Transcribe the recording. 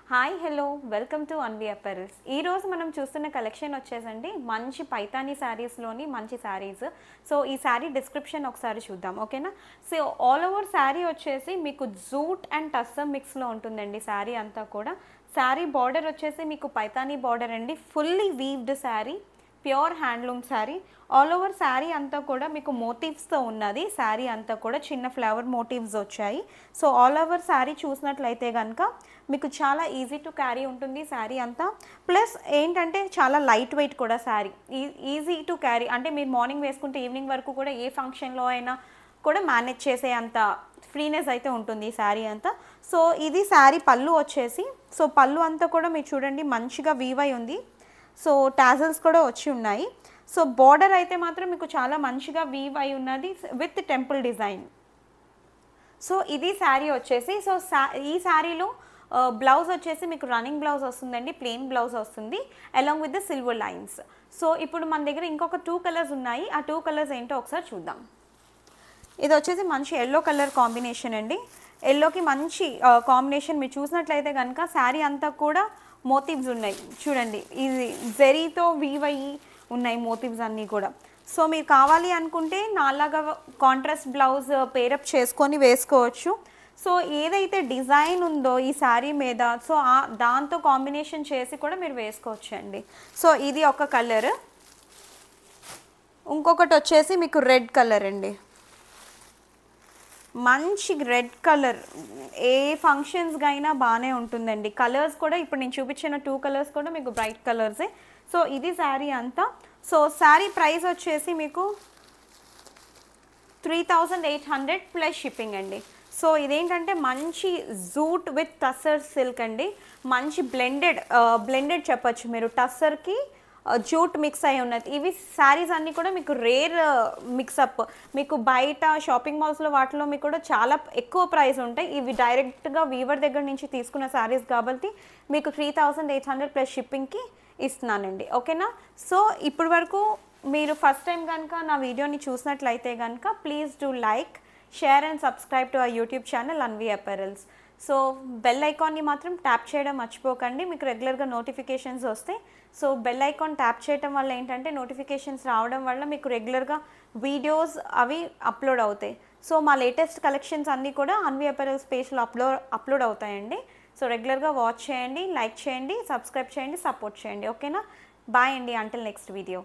Hi hello welcome to Anvi apparels. ఈ రోజు మనం చూస్తున్న కలెక్షన్ వచ్చేసండి మంచి పైతానీ శారీస్లోని మంచి శారీస్. సో ఈ శారీ డిస్క్రిప్షన్ ఒకసారి చూద్దాం, ఓకేనా. సో ఆల్ ఓవర్ శారీ వచ్చేసి మీకు జూట్ అండ్ టస్సర్ మిక్స్లో ఉంటుందండి శారీ అంతా కూడా. శారీ బార్డర్ వచ్చేసి మీకు పైతానీ బార్డర్ అండి, fully weaved sari, pure handloom sari. All over sari అంతా కూడా మీకు మోటివ్స్తో ఉన్నది. శారీ అంతా కూడా చిన్న ఫ్లవర్ మోటివ్స్ వచ్చాయి. సో ఆల్ ఓవర్ శారీ చూసినట్లయితే కనుక మీకు చాలా ఈజీ టు క్యారీ ఉంటుంది శారీ అంతా. ప్లస్ ఏంటంటే చాలా లైట్ వెయిట్ కూడా శారీ, ఈజీ టు క్యారీ. అంటే మీరు మార్నింగ్ వేసుకుంటే ఈవినింగ్ వరకు కూడా ఏ ఫంక్షన్లో అయినా కూడా మేనేజ్ చేసే అంత ఫ్రీనెస్ అయితే ఉంటుంది ఈ శారీ అంతా. సో ఇది శారీ పళ్ళు వచ్చేసి, సో పళ్ళు అంతా కూడా మీరు చూడండి మంచిగా వీవ్ అయి ఉంది. సో టాజల్స్ కూడా వచ్చి ఉన్నాయి. సో బార్డర్ అయితే మాత్రం మీకు చాలా మంచిగా వీవ్ అయి ఉన్నది విత్ టెంపుల్ డిజైన్. సో ఇది శారీ వచ్చేసి. సో ఈ శారీలో బ్లౌజ్ వచ్చేసి మీకు రన్నింగ్ బ్లౌజ్ వస్తుందండి, ప్లెయిన్ బ్లౌజ్ వస్తుంది along with the silver lines. So ఇప్పుడు మన దగ్గర ఇంకొక 2 కలర్స్ ఉన్నాయి. ఆ 2 కలర్స్ ఏంటో ఒకసారి చూద్దాం. ఇది వచ్చేసి మంచి ఎల్లో కలర్ కాంబినేషన్ అండి. ఎల్లోకి మంచి కాంబినేషన్. మీరు చూసినట్లయితే కనుక శారీ అంతా కూడా మోటివ్స్ ఉన్నాయి చూడండి, ఇది జెరీతో వీవ్ అయ్యి ఉన్నాయి మోటివ్స్ అన్నీ కూడా. సో మీరు కావాలి అనుకుంటే నాలాగా కాంట్రాస్ట్ బ్లౌజ్ పేరప్ చేసుకొని వేసుకోవచ్చు. సో ఏదైతే డిజైన్ ఉందో ఈ శారీ మీద, సో దాంతో కాంబినేషన్ చేసి కూడా మీరు వేసుకోవచ్చు అండి. సో ఇది ఒక కలర్. ఇంకొకటి వచ్చేసి మీకు రెడ్ కలర్ అండి, మంచి రెడ్ కలర్. ఏ ఫంక్షన్స్కి అయినా బాగానే ఉంటుందండి. కలర్స్ కూడా ఇప్పుడు నేను చూపించిన 2 కలర్స్ కూడా మీకు బ్రైట్ కలర్సే. సో ఇది శారీ అంతా. సో శారీ ప్రైస్ వచ్చేసి మీకు 3800 ప్లస్ షిప్పింగ్ అండి. సో ఇదేంటంటే మంచి జూట్ విత్ టస్సర్ సిల్క్ అండి, మంచి బ్లెండెడ్ చెప్పచ్చు మీరు. టస్సర్కి జూట్ మిక్స్ అయి ఉన్నది. ఇవి శారీస్ అన్నీ కూడా మీకు రేర్ మిక్సప్. మీకు బయట షాపింగ్ మాల్స్లో వాటిలో మీకు కూడా చాలా ఎక్కువ ప్రైస్ ఉంటాయి. ఇవి డైరెక్ట్గా వీవర్ దగ్గర నుంచి తీసుకున్న శారీస్ కాబట్టి మీకు 3800 ప్లస్ షిప్పింగ్కి ఇస్తున్నానండి, ఓకేనా. సో ఇప్పటి వరకు మీరు ఫస్ట్ టైం కనుక నా వీడియోని చూసినట్లయితే కనుక please do like, share and subscribe to our YouTube channel Anvi apparels. So bell ఐకాన్ని మాత్రం ట్యాప్ చేయడం మర్చిపోకండి, మీకు రెగ్యులర్గా నోటిఫికేషన్స్ వస్తాయి. సో బెల్ ఐకాన్ ట్యాప్ చేయడం వల్ల ఏంటంటే నోటిఫికేషన్స్ రావడం వల్ల మీకు రెగ్యులర్గా వీడియోస్ అవి అప్లోడ్ అవుతాయి. సో మా లేటెస్ట్ కలెక్షన్స్ అన్నీ కూడా అన్వి అపెరల్స్ పేజ్లో అప్లోడ్ అవుతాయండి. సో రెగ్యులర్గా వాచ్ చేయండి, లైక్ చేయండి, సబ్స్క్రైబ్ చేయండి, సపోర్ట్ చేయండి, ఓకేనా. బాయ్ అండి, అంటిల్ నెక్స్ట్ వీడియో.